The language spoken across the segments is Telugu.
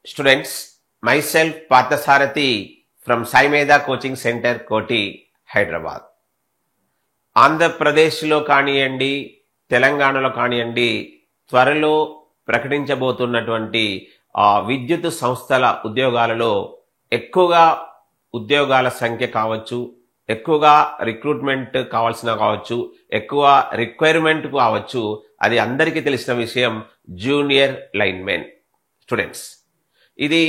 Students, myself Parthasarathi from Sai Medha Coaching Center, Koti, Hyderabad. ఆంధ్రప్రదేశ్లో కానియండి, తెలంగాణలో కానియండి, త్వరలో ప్రకటించబోతున్నటువంటి విద్యుత్ సంస్థల ఉద్యోగాలలో ఎక్కువగా ఉద్యోగాల సంఖ్య కావచ్చు, ఎక్కువగా రిక్రూట్మెంట్ కావచ్చు, ఎక్కువ రిక్వైర్మెంట్ కావచ్చు. అది అందరికీ తెలిసిన విషయం, జూనియర్ లైన్మెన్ స్టూడెంట్స్. ఇది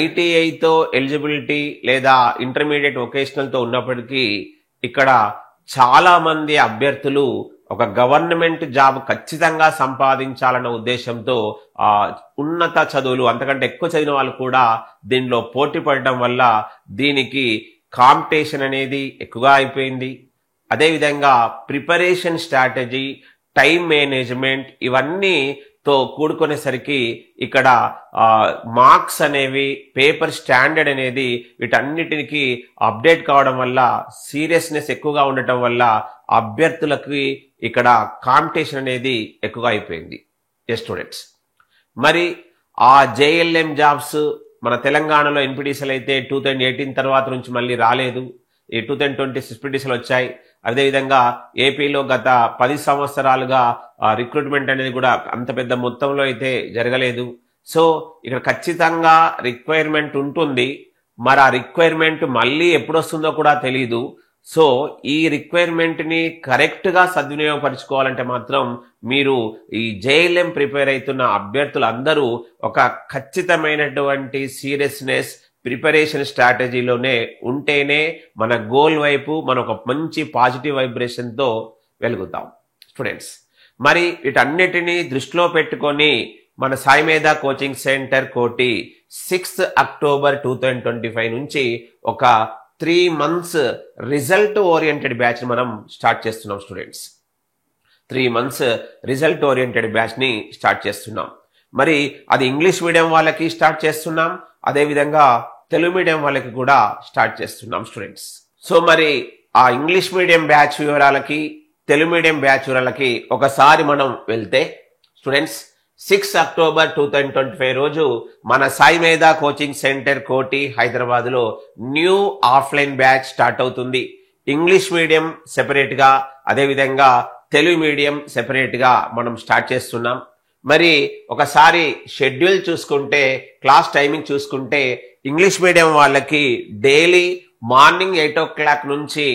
ఐటీఐతో ఎలిజిబిలిటీ లేదా ఇంటర్మీడియట్ వొకేషనల్తో ఉన్నప్పటికీ ఇక్కడ చాలా మంది అభ్యర్థులు ఒక గవర్నమెంట్ జాబ్ ఖచ్చితంగా సంపాదించాలన్న ఉద్దేశంతో ఉన్నత చదువులు అంతకంటే ఎక్కువ చదివిన వాళ్ళు కూడా దీనిలో పోటీ పడడం వల్ల దీనికి కాంపిటీషన్ అనేది ఎక్కువగా అయిపోయింది. అదేవిధంగా ప్రిపరేషన్ స్ట్రాటజీ, టైం మేనేజ్మెంట్ ఇవన్నీతో కూడుకునేసరికి ఇక్కడ మార్క్స్ అనేవి, పేపర్ స్టాండర్డ్ అనేది వీటన్నిటికి అప్డేట్ కావడం వల్ల, సీరియస్నెస్ ఎక్కువగా ఉండటం వల్ల అభ్యర్థులకి ఇక్కడ కాంపిటీషన్ అనేది ఎక్కువగా అయిపోయింది. ఎస్ స్టూడెంట్స్, మరి ఆ జేఎల్ఎం జాబ్స్ మన తెలంగాణలో ఎన్పిటిసిలు అయితే 2018 తర్వాత నుంచి మళ్ళీ రాలేదు. ఈ 2020 ఎస్పిటిసిలు వచ్చాయి. అదేవిధంగా ఏపీలో గత 10 సంవత్సరాలుగా రిక్రూట్మెంట్ అనేది కూడా అంత పెద్ద మొత్తంలో అయితే జరగలేదు. సో ఇక్కడ ఖచ్చితంగా రిక్వైర్మెంట్ ఉంటుంది. మరి ఆ రిక్వైర్మెంట్ మళ్ళీ ఎప్పుడు వస్తుందో కూడా తెలీదు. సో ఈ రిక్వైర్మెంట్ ని కరెక్ట్ గా సద్వినియోగపరచుకోవాలంటే మాత్రం మీరు ఈ జేఎల్ఎం ప్రిపేర్ అవుతున్న అభ్యర్థులందరూ ఒక ఖచ్చితమైనటువంటి సీరియస్నెస్, ప్రిపరేషన్ స్ట్రాటజీలోనే ఉంటేనే మన గోల్ వైపు మనం ఒక మంచి పాజిటివ్ వైబ్రేషన్ తో వెలుగుతాం స్టూడెంట్స్. మరి వీటన్నిటినీ దృష్టిలో పెట్టుకొని మన సాయి మేధా కోచింగ్ సెంటర్ కోటి 6 అక్టోబర్ 2025 నుంచి ఒక 3 months రిజల్ట్ ఓరియంటెడ్ బ్యాచ్ మనం స్టార్ట్ చేస్తున్నాం students. 3 months result oriented batch ని స్టార్ట్ చేస్తున్నాం. మరి అది ఇంగ్లీష్ మీడియం వాళ్ళకి స్టార్ట్ చేస్తున్నాం, అదేవిధంగా తెలుగు మీడియం వాళ్ళకి కూడా స్టార్ట్ చేస్తున్నాం స్టూడెంట్స్. సో మరి ఆ ఇంగ్లీష్ మీడియం బ్యాచ్ వివరాలకి, తెలుగు మీడియం బ్యాచ్ వివరాలకి ఒకసారి మనం వెళ్తే స్టూడెంట్స్, 6 అక్టోబర్ 2025 రోజు మన సాయి మేధా కోచింగ్ సెంటర్ కోటి హైదరాబాద్ లో న్యూ ఆఫ్లైన్ బ్యాచ్ స్టార్ట్ అవుతుంది. ఇంగ్లీష్ మీడియం సెపరేట్ గా, అదేవిధంగా తెలుగు మీడియం సెపరేట్ గా మనం స్టార్ట్ చేస్తున్నాం. మరి ఒకసారి షెడ్యూల్ చూసుకుంటే, క్లాస్ టైమింగ్ చూసుకుంటే, ఇంగ్లీష్ మీడియం వాళ్ళకి డైలీ మార్నింగ్ 8 o'clock నుంచి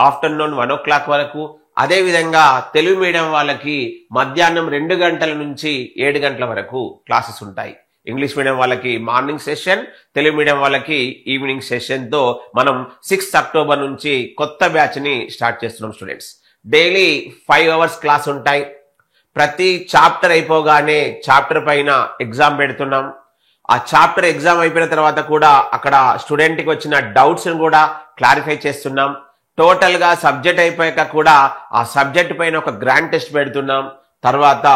ఆఫ్టర్నూన్ 1 o'clock వరకు, అదేవిధంగా తెలుగు మీడియం వాళ్ళకి మధ్యాహ్నం 2 గంటల నుంచి 7 గంటల వరకు క్లాసెస్ ఉంటాయి. ఇంగ్లీష్ మీడియం వాళ్ళకి మార్నింగ్ సెషన్, తెలుగు మీడియం వాళ్ళకి ఈవినింగ్ సెషన్ తో మనం 6 అక్టోబర్ నుంచి కొత్త బ్యాచ్ ని స్టార్ట్ చేస్తున్నాం స్టూడెంట్స్. డైలీ 5 hours క్లాస్ ఉంటాయి. ప్రతి చాప్టర్ అయిపోగానే చాప్టర్ పైన ఎగ్జామ్ పెడుతున్నాం. ఆ చాప్టర్ ఎగ్జామ్ అయిపోయిన తర్వాత కూడా అక్కడ స్టూడెంట్ కి వచ్చిన డౌట్స్ ని కూడా క్లారిఫై చేస్తున్నాం. టోటల్ గా సబ్జెక్ట్ అయిపోయాక కూడా ఆ సబ్జెక్ట్ పైన ఒక గ్రాండ్ టెస్ట్ పెడుతున్నాం. తర్వాత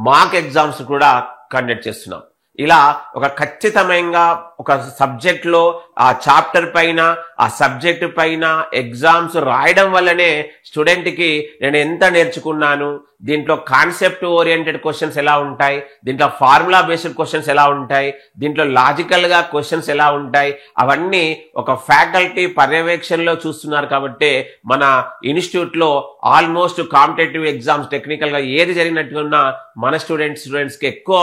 మాక్ ఎగ్జామ్స్ కూడా కండక్ట్ చేస్తున్నాం. ఇలా ఒక ఖచ్చితమైన ఒక సబ్జెక్ట్ లో ఆ చాప్టర్ పైన, ఆ సబ్జెక్ట్ పైన ఎగ్జామ్స్ రాయడం వల్లనే స్టూడెంట్ కి నేను ఎంత నేర్చుకున్నాను, దీంట్లో కాన్సెప్ట్ ఓరియంటెడ్ క్వశ్చన్స్ ఎలా ఉంటాయి, దీంట్లో ఫార్ములా బేస్డ్ క్వశ్చన్స్ ఎలా ఉంటాయి, దీంట్లో లాజికల్ గా క్వశ్చన్స్ ఎలా ఉంటాయి, అవన్నీ ఒక ఫ్యాకల్టీ పర్యవేక్షణలో చూస్తున్నారు. కాబట్టి మన ఇన్స్టిట్యూట్ లో ఆల్మోస్ట్ కాంపిటేటివ్ ఎగ్జామ్స్ టెక్నికల్ గా ఏది జరిగినట్టున్నా మన స్టూడెంట్స్ కి ఎక్కువ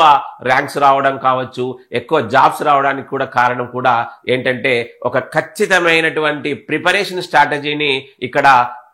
ర్యాంక్స్ రావడం కావచ్చు, ఎక్కువ జాబ్స్ రావడానికి కూడా కారణం కూడా ఏంటంటే ఒక ఖచ్చితమైనటువంటి ప్రిపరేషన్ స్ట్రాటజీని ఇక్కడ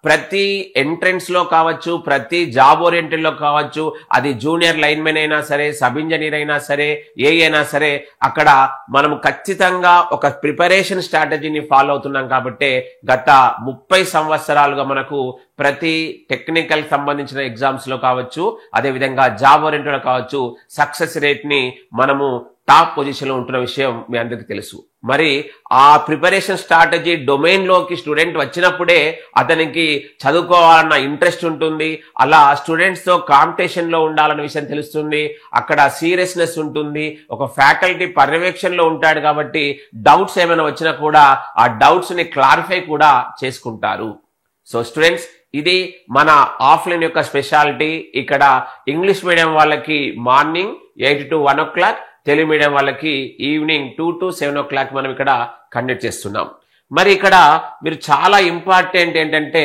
ప్రతి ఎంట్రన్స్ లో కావచ్చు, ప్రతి జాబ్ ఓరియంటెడ్ లో కావచ్చు, అది జూనియర్ లైన్మెన్ అయినా సరే, సబ్ ఇంజనీర్ అయినా సరే, ఏ అయినా సరే, అక్కడ మనం ఖచ్చితంగా ఒక ప్రిపరేషన్ స్ట్రాటజీని ఫాలో అవుతున్నాం. కాబట్టి గత 30 సంవత్సరాలుగా మనకు ప్రతి టెక్నికల్ సంబంధించిన ఎగ్జామ్స్ లో కావచ్చు, అదేవిధంగా జాబ్ ఓరియంటెడ్ లో కావచ్చు, సక్సెస్ రేట్ ని మనము టాప్ పొజిషన్ లో ఉంటున్న విషయం మీ అందరికీ తెలుసు. మరి ఆ ప్రిపరేషన్ స్ట్రాటజీ డొమైన్ లోకి స్టూడెంట్ వచ్చినప్పుడే అతనికి చదువుకోవాలన్న ఇంట్రెస్ట్ ఉంటుంది. అలా స్టూడెంట్స్ తో కాంపిటీషన్ లో ఉండాలన్న విషయం తెలుస్తుంది. అక్కడ సీరియస్నెస్ ఉంటుంది. ఒక ఫ్యాకల్టీ పర్యవేక్షణలో ఉంటాడు కాబట్టి డౌట్స్ ఏమైనా వచ్చినా కూడా ఆ డౌట్స్ ని క్లారిఫై కూడా చేసుకుంటారు. సో స్టూడెంట్స్, ఇది మన ఆఫ్లైన్ యొక్క స్పెషాలిటీ. ఇక్కడ ఇంగ్లీష్ మీడియం వాళ్ళకి morning 8 to 1 o'clock, Telugu medium వాళ్ళకి ఈవినింగ్ 2 to 7 o'clock మనం ఇక్కడ కండక్ట్ చేస్తున్నాం. మరి ఇక్కడ మీరు చాలా ఇంపార్టెంట్ ఏంటంటే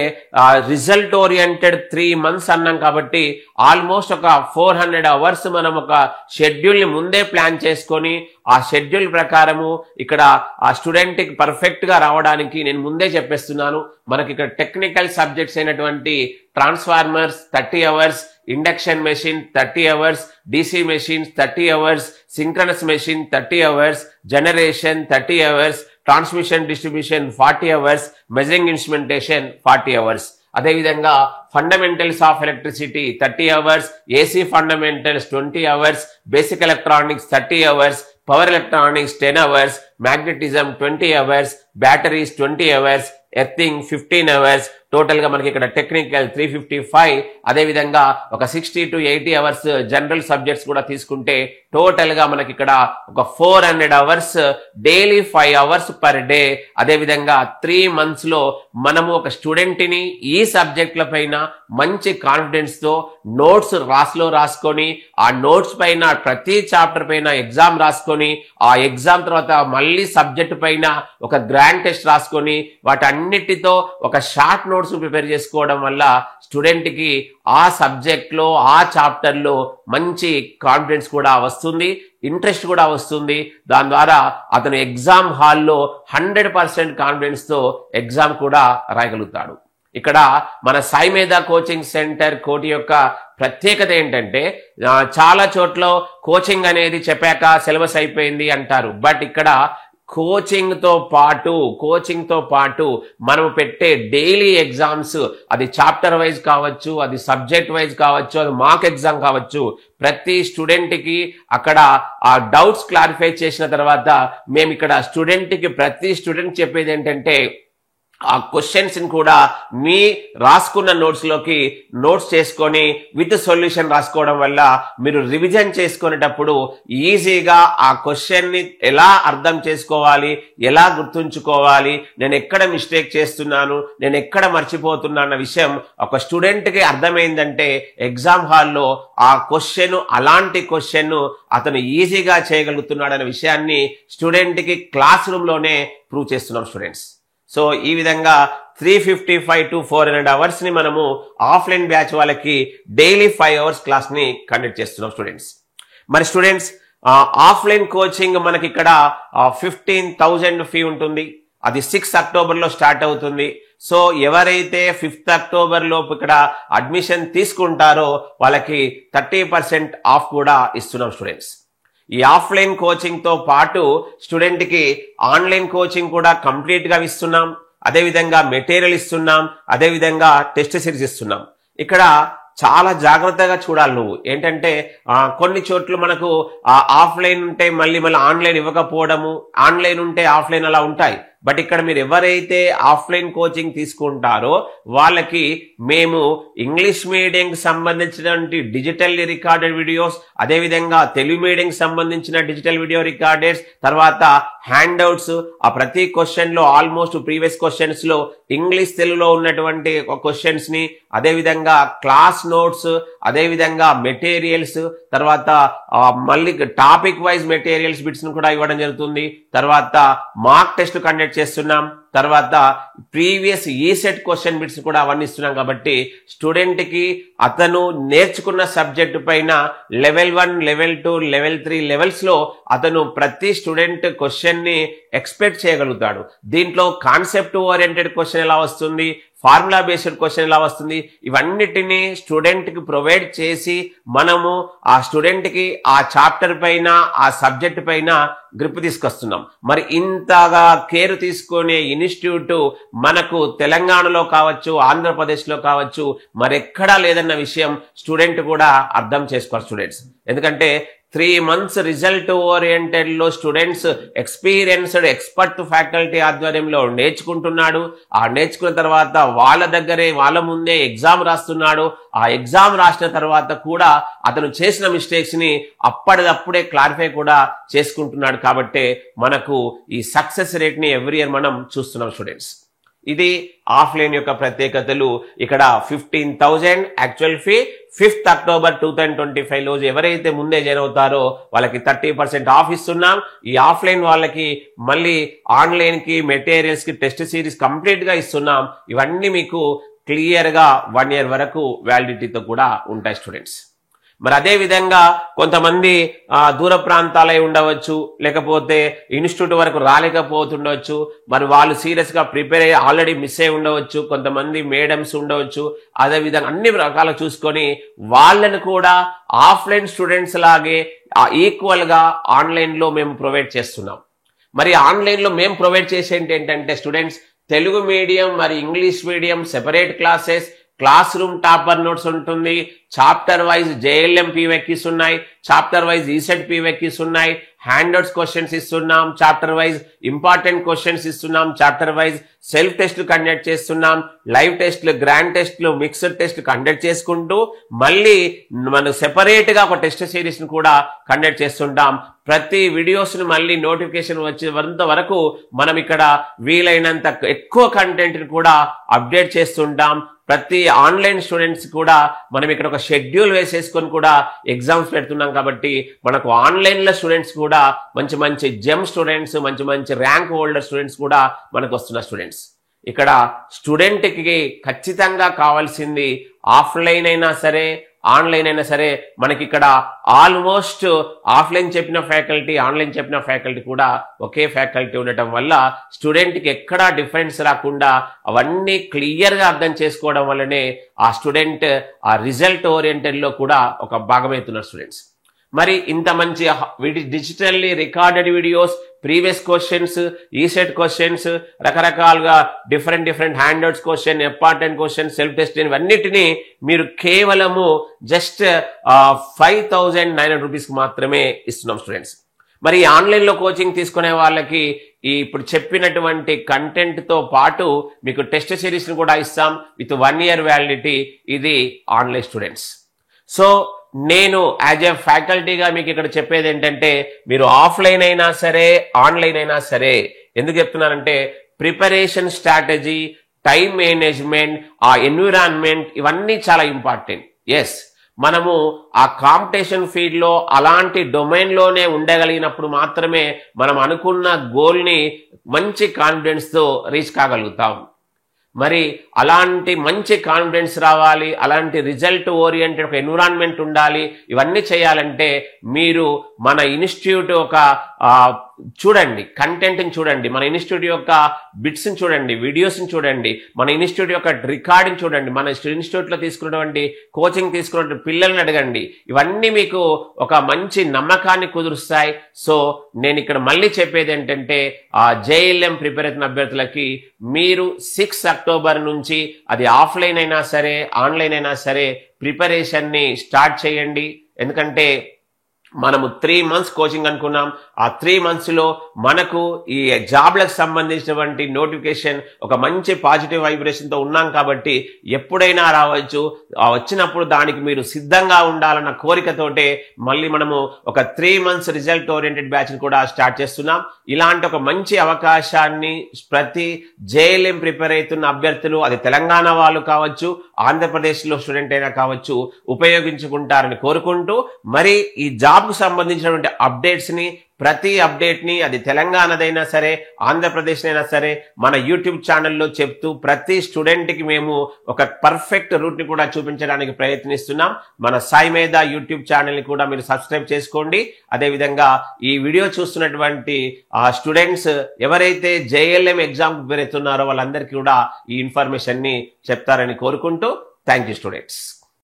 రిజల్ట్ ఓరియంటెడ్ 3 months అన్నాం కాబట్టి ఆల్మోస్ట్ ఒక 400 hours మనం ఒక షెడ్యూల్ ని ముందే ప్లాన్ చేసుకొని ఆ షెడ్యూల్ ప్రకారము ఇక్కడ ఆ స్టూడెంట్ కి పర్ఫెక్ట్ గా రావడానికి నేను ముందే చెప్పేస్తున్నాను. మనకి ఇక్కడ టెక్నికల్ సబ్జెక్ట్స్ అయినటువంటి transformers 30 hours, induction machine 30 hours, DC machines 30 hours, synchronous machine 30 hours, generation 30 hours, transmission distribution 40 hours, measuring instrumentation 40 hours. అదేవిధంగా fundamentals of electricity 30 hours, AC fundamentals 20 hours, basic electronics 30 hours, power electronics 10 hours, magnetism 20 hours, batteries 20 hours, earthing 15 hours. Total గా మనకి ఇక్కడ టెక్నికల్ 355. అదేవిధంగా ఒక 60 to 80 hours జనరల్ సబ్జెక్ట్స్ కూడా తీసుకుంటే టోటల్ గా మనకి ఇక్కడ ఒక 400 hours, daily 5 hours per day. అదేవిధంగా 3 months లో మనము ఒక స్టూడెంట్ ని ఈ సబ్జెక్టుల పైన మంచి కాన్ఫిడెన్స్ తో నోట్స్ రాసుకొని ఆ నోట్స్ పైన ప్రతి చాప్టర్ పైన ఎగ్జామ్ రాసుకొని ఆ ఎగ్జామ్ తర్వాత మళ్ళీ సబ్జెక్ట్ పైన ఒక గ్రాండ్ టెస్ట్ రాసుకొని వాటన్నిటితో ఒక షార్ట్ నోట్స్ ప్రిపేర్ చేసుకోవడం వల్ల స్టూడెంట్ కి ఆ సబ్జెక్ట్ లో ఆ చాప్టర్ లో మంచి కాన్ఫిడెన్స్ కూడా వస్తుంది, ఇంట్రెస్ట్ కూడా వస్తుంది. దాని ద్వారా అతను ఎగ్జామ్ హాల్లో 100% కాన్ఫిడెన్స్ తో ఎగ్జామ్ కూడా రాయగలుగుతాడు. ఇక్కడ మన సాయి మేధా కోచింగ్ సెంటర్ కోటి యొక్క ప్రత్యేకత ఏంటంటే చాలా చోట్ల కోచింగ్ అనేది చెప్పాక సిలబస్ అయిపోయింది అంటారు. బట్ ఇక్కడ కోచింగ్ తో పాటు మనం పెట్టే డైలీ ఎగ్జామ్స్, అది చాప్టర్ వైజ్ కావచ్చు, అది సబ్జెక్ట్ వైజ్ కావచ్చు, అది మాక్ ఎగ్జామ్ కావచ్చు, ప్రతి స్టూడెంట్ కి అక్కడ ఆ డౌట్స్ క్లారిఫై చేసిన తర్వాత మేము ఇక్కడ ప్రతి స్టూడెంట్ చెప్పేది ఏంటంటే ఆ క్వశ్చన్స్ ని కూడా మీ రాసుకున్న నోట్స్ చేసుకొని విత్ సొల్యూషన్ రాసుకోవడం వల్ల మీరు రివిజన్ చేసుకునేటప్పుడు ఈజీగా ఆ క్వశ్చన్ ని ఎలా అర్థం చేసుకోవాలి, ఎలా గుర్తుంచుకోవాలి, నేను ఎక్కడ మిస్టేక్ చేస్తున్నాను, నేను ఎక్కడ మర్చిపోతున్నా అన్న విషయం ఒక స్టూడెంట్ కి అర్థమైందంటే ఎగ్జామ్ హాల్లో ఆ అలాంటి క్వశ్చన్ అతను ఈజీగా చేయగలుగుతున్నాడు అనే విషయాన్ని స్టూడెంట్ కి క్లాస్ రూమ్ లోనే ప్రూవ్ చేస్తున్నాం స్టూడెంట్స్. సో ఈ విధంగా 355 to 400 hours ని మనము ఆఫ్లైన్ బ్యాచ్ వాళ్ళకి డైలీ 5 hours క్లాస్ ని కండక్ట్ చేస్తున్నాం స్టూడెంట్స్. మరి స్టూడెంట్స్ ఆఫ్లైన్ కోచింగ్ మనకి ఇక్కడ 15,000 ఫీ ఉంటుంది. అది 6 October లో స్టార్ట్ అవుతుంది. సో ఎవరైతే 5th October లోపు ఇక్కడ అడ్మిషన్ తీసుకుంటారో వాళ్ళకి 30% ఆఫ్ కూడా ఇస్తున్నాం స్టూడెంట్స్. ఈ ఆఫ్లైన్ కోచింగ్ తో పాటు స్టూడెంట్ కి ఆన్లైన్ కోచింగ్ కూడా కంప్లీట్ గా ఇస్తున్నాం. అదేవిధంగా మెటీరియల్ ఇస్తున్నాం, అదేవిధంగా టెస్ట్ సిరీస్ ఇస్తున్నాం. ఇక్కడ చాలా జాగ్రత్తగా చూడాలి. నువ్వు ఏంటంటే కొన్ని చోట్ల మనకు ఆఫ్లైన్ ఉంటే మళ్ళీ ఆన్లైన్ ఇవ్వకపోవడము, ఆన్లైన్ ఉంటే ఆఫ్లైన్ అలా ఉంటాయి. బట్ ఇక్కడ మీరు ఎవరైతే ఆఫ్లైన్ కోచింగ్ తీసుకుంటారో వాళ్ళకి మేము ఇంగ్లీష్ మీడియం కి సంబంధించినటువంటి డిజిటల్ రికార్డెడ్ వీడియోస్, అదేవిధంగా తెలుగు మీడియం కి సంబంధించిన డిజిటల్ వీడియో రికార్డెడ్స్, తర్వాత హ్యాండ్ అవుట్స్, ఆ ప్రతి క్వశ్చన్ లో ఆల్మోస్ట్ ప్రీవియస్ క్వశ్చన్స్ లో ఇంగ్లీష్ తెలుగులో ఉన్నటువంటి క్వశ్చన్స్ ని, అదేవిధంగా క్లాస్ నోట్స్, అదేవిధంగా మెటీరియల్స్, తర్వాత మళ్ళీ టాపిక్ వైజ్ మెటీరియల్స్ బిట్స్ ను కూడా ఇవ్వడం జరుగుతుంది. తర్వాత మార్క్ టెస్ట్ కండక్ట్ చేస్తున్నాం. తర్వాత ప్రీవియస్ ఈసెట్ క్వశ్చన్ బిట్స్ కూడా అవన్నీ ఇస్తున్నాం. కాబట్టి స్టూడెంట్ కి అతను నేర్చుకున్న సబ్జెక్టు పైన లెవెల్ 1, లెవెల్ 2, లెవెల్ 3 లెవెల్స్ లో అతను ప్రతి స్టూడెంట్ క్వశ్చన్ ని ఎక్స్పెక్ట్ చేయగలుగుతాడు. దీంట్లో కాన్సెప్ట్ ఓరియంటెడ్ క్వశ్చన్ ఎలా వస్తుంది, ఫార్ములా బేస్డ్ క్వశ్చన్ ఎలా వస్తుంది, ఇవన్నిటిని స్టూడెంట్ కి ప్రొవైడ్ చేసి మనము ఆ స్టూడెంట్ కి ఆ చాప్టర్ పైన ఆ సబ్జెక్ట్ పైన గ్రిప్ తీసుకొస్తున్నాం. మరి ఇంతగా కేర్ తీసుకునే ఇన్స్టిట్యూట్ మనకు తెలంగాణలో కావచ్చు, ఆంధ్రప్రదేశ్ లో కావచ్చు, మరెక్కడా లేదన్న విషయం స్టూడెంట్ కూడా అర్థం చేసుకోవాలి స్టూడెంట్స్. ఎందుకంటే 3 months రిజల్ట్ ఓరియంటెడ్ లో స్టూడెంట్స్ ఎక్స్పీరియన్స్డ్ ఎక్స్పర్ట్ ఫ్యాకల్టీ ఆధ్వర్యంలో నేర్చుకుంటున్నాడు. ఆ నేర్చుకున్న తర్వాత వాళ్ళ ముందే ఎగ్జామ్ రాస్తున్నాడు. ఆ ఎగ్జామ్ రాసిన తర్వాత కూడా అతను చేసిన మిస్టేక్స్ ని అప్పటిదప్పుడే క్లారిఫై కూడా చేసుకుంటున్నాడు. కాబట్టి మనకు ఈ సక్సెస్ రేట్ ని ఎవ్రీ ఇయర్ మనం చూస్తున్నాం స్టూడెంట్స్. ఇది ఆఫ్లైన్ యొక్క ప్రత్యేకతలు. ఇక్కడ 15,000 యాక్చువల్ ఫీ. 5th October 2025 రోజు ఎవరైతే ముందే జాయిన్ అవుతారో వాళ్ళకి 30% ఆఫ్ ఇస్తున్నాం. ఈ ఆఫ్లైన్ వాళ్ళకి మళ్ళీ ఆన్లైన్ కి మెటీరియల్స్ కి టెస్ట్ సిరీస్ కంప్లీట్ గా ఇస్తున్నాం. ఇవన్నీ మీకు క్లియర్ గా 1 year వరకు వ్యాలిడిటీతో కూడా ఉంటాయి స్టూడెంట్స్. మరి అదే విధంగా కొంతమంది దూర ప్రాంతాలై ఉండవచ్చు, లేకపోతే ఇన్స్టిట్యూట్ వరకు రాలేకపోతుండవచ్చు. మరి వాళ్ళు సీరియస్ గా ప్రిపేర్ అయ్యి ఆల్రెడీ మిస్ అయి ఉండవచ్చు. కొంతమంది మేడమ్స్ ఉండవచ్చు. అదే విధంగా అన్ని రకాలు చూసుకొని వాళ్ళని కూడా ఆఫ్లైన్ స్టూడెంట్స్ లాగే ఈక్వల్ గా ఆన్లైన్ లో మేము ప్రొవైడ్ చేస్తున్నాం. మరి ఆన్లైన్ లో మేము ప్రొవైడ్ చేసేది ఏంటంటే స్టూడెంట్స్ తెలుగు మీడియం మరి English medium separate classes, class room topper notes ఉంటుంది, చాప్టర్ వైజ్ JLM PVQs ఉన్నాయి, చాప్టర్ వైజ్ ESET PVQs ఉన్నాయి, హ్యాండ్అవుట్స్ క్వశ్చన్స్ ఇస్తున్నాం, చాప్టర్ వైజ్ ఇంపార్టెంట్ క్వశ్చన్స్ ఇస్తున్నాం, చాప్టర్ వైజ్ సెల్ఫ్ టెస్ట్లు కండక్ట్ చేస్తున్నాం, లైవ్ టెస్ట్లు, గ్రాండ్ టెస్ట్లు, మిక్స్డ్ టెస్ట్లు కండక్ట్ చేసుకుంటూ మళ్ళీ మనం సెపరేట్ గా ఒక టెస్ట్ సిరీస్ ని కూడా కండక్ట్ చేస్తుంటాం. ప్రతి వీడియోస్ ను మళ్ళీ నోటిఫికేషన్ వచ్చేంత వరకు మనం ఇక్కడ వీలైనంత ఎక్కువ కంటెంట్ ని కూడా అప్డేట్ చేస్తుంటాం. ప్రతి ఆన్లైన్ స్టూడెంట్స్ కూడా మనం ఇక్కడ ఒక షెడ్యూల్ వేసేసుకొని కూడా ఎగ్జామ్స్ పెడుతున్నాం. కాబట్టి మనకు ఆన్లైన్ లో స్టూడెంట్స్ కూడా మంచి మంచి జెమ్ స్టూడెంట్స్, మంచి మంచి ర్యాంక్ హోల్డర్ స్టూడెంట్స్ కూడా మనకు వస్తున్న స్టూడెంట్స్. ఇక్కడ స్టూడెంట్ కి ఖచ్చితంగా కావాల్సింది ఆఫ్లైన్ అయినా సరే ఆన్లైన్ అయినా సరే మనకి ఇక్కడ ఆల్మోస్ట్ ఆఫ్లైన్ చెప్పిన ఫ్యాకల్టీ, ఆన్లైన్ చెప్పిన ఫ్యాకల్టీ కూడా ఒకే ఫ్యాకల్టీ ఉండటం వల్ల స్టూడెంట్ కి ఎక్కడా డిఫరెన్స్ రాకుండా అవన్నీ క్లియర్ గా అర్థం చేసుకోవడం వల్లనే ఆ స్టూడెంట్ ఆ రిజల్ట్ ఓరియంటెడ్ లో కూడా ఒక భాగమవుతున్నారు స్టూడెంట్స్. మరి ఇంత మంచి digitally recorded videos, previous questions, ESET questions, రకరకాలుగా different handouts question, important question, self test ఇవన్నిటిని మీరు కేవలము జస్ట్ 5,900 రూపీస్ మాత్రమే ఇస్తున్నాం స్టూడెంట్స్. మరి ఆన్లైన్ లో కోచింగ్ తీసుకునే వాళ్ళకి ఇప్పుడు చెప్పినటువంటి కంటెంట్ తో పాటు మీకు టెస్ట్ సిరీస్ ని కూడా ఇస్తాం విత్ 1 year వ్యాలిడిటీ. ఇది ఆన్లైన్ స్టూడెంట్స్. సో నేను యాజ్ ఎ ఫ్యాకల్టీగా మీకు ఇక్కడ చెప్పేది ఏంటంటే మీరు ఆఫ్లైన్ అయినా సరే ఆన్లైన్ అయినా సరే, ఎందుకు చెప్తున్నానంటే ప్రిపరేషన్ స్ట్రాటజీ, టైం మేనేజ్మెంట్, ఆ ఎన్విరాన్మెంట్ ఇవన్నీ చాలా ఇంపార్టెంట్. ఎస్, మనము ఆ కాంపిటీషన్ ఫీల్డ్ లో అలాంటి డొమైన్ లోనే ఉండగలిగినప్పుడు మాత్రమే మనం అనుకున్న గోల్ ని మంచి కాన్ఫిడెన్స్ తో రీచ్ కాగలుగుతాం. మరి అలాంటి మంచి కాన్ఫిడెన్స్ రావాలి, అలాంటి రిజల్ట్ ఓరియంటెడ్ ఒక ఎన్విరాన్మెంట్ ఉండాలి. ఇవన్నీ చేయాలంటే మీరు మన ఇన్స్టిట్యూట్ ఒక చూడండి, కంటెంట్ ని చూడండి, మన ఇన్స్టిట్యూట్ యొక్క బిట్స్ ని చూడండి, వీడియోస్ ని చూడండి, మన ఇన్స్టిట్యూట్ యొక్క రికార్డింగ్ చూడండి, మన ఇన్స్టిట్యూట్ లో తీసుకున్నటువంటి కోచింగ్ తీసుకున్నటువంటి పిల్లల్ని అడగండి. ఇవన్నీ మీకు ఒక మంచి నమ్మకాన్ని కుదురుస్తాయి. సో నేను ఇక్కడ మళ్ళీ చెప్పేది ఏంటంటే JLM ప్రిపేర్ అవుతున్న అభ్యర్థులకి మీరు 6 October నుంచి అది ఆఫ్లైన్ అయినా సరే ఆన్లైన్ అయినా సరే ప్రిపరేషన్ ని స్టార్ట్ చేయండి. ఎందుకంటే మనము 3 months కోచింగ్ అనుకున్నాం. ఆ 3 months లో మనకు ఈ జాబ్లకు సంబంధించినటువంటి నోటిఫికేషన్ ఒక మంచి పాజిటివ్ వైబ్రేషన్ తో ఉన్నాం కాబట్టి ఎప్పుడైనా రావచ్చు. వచ్చినప్పుడు దానికి మీరు సిద్ధంగా ఉండాలన్న కోరికతోటే మళ్ళీ మనము ఒక 3 months రిజల్ట్ ఓరియంటెడ్ బ్యాచ్ ని కూడా స్టార్ట్ చేస్తున్నాం. ఇలాంటి ఒక మంచి అవకాశాన్ని ప్రతి JLM ప్రిపేర్ అవుతున్న అభ్యర్థులు, అది తెలంగాణ వాళ్ళు కావచ్చు, ఆంధ్రప్రదేశ్ లో స్టూడెంట్ అయినా కావచ్చు, ఉపయోగించుకుంటారని కోరుకుంటూ మరి ఈ జాబ్ కు సంబంధించినటువంటి అప్డేట్స్ ని, ప్రతి అప్డేట్ ని అది తెలంగాణదైనా సరే ఆంధ్రప్రదేశ్ అయినా సరే మన యూట్యూబ్ ఛానల్లో చెప్తూ ప్రతి స్టూడెంట్ కి మేము ఒక పర్ఫెక్ట్ రూట్ ని కూడా చూపించడానికి ప్రయత్నిస్తున్నాం. మన సాయి మేధా యూట్యూబ్ ఛానల్ ని కూడా మీరు సబ్స్క్రైబ్ చేసుకోండి. అదే విధంగా ఈ వీడియో చూస్తున్నటువంటి స్టూడెంట్స్ ఎవరైతే JLM ఎగ్జామ్ ప్రిపేర్ అవుతున్నారో వాళ్ళందరికీ కూడా ఈ ఇన్ఫర్మేషన్ ని చెప్తారని కోరుకుంటూ థ్యాంక్ యూ స్టూడెంట్స్.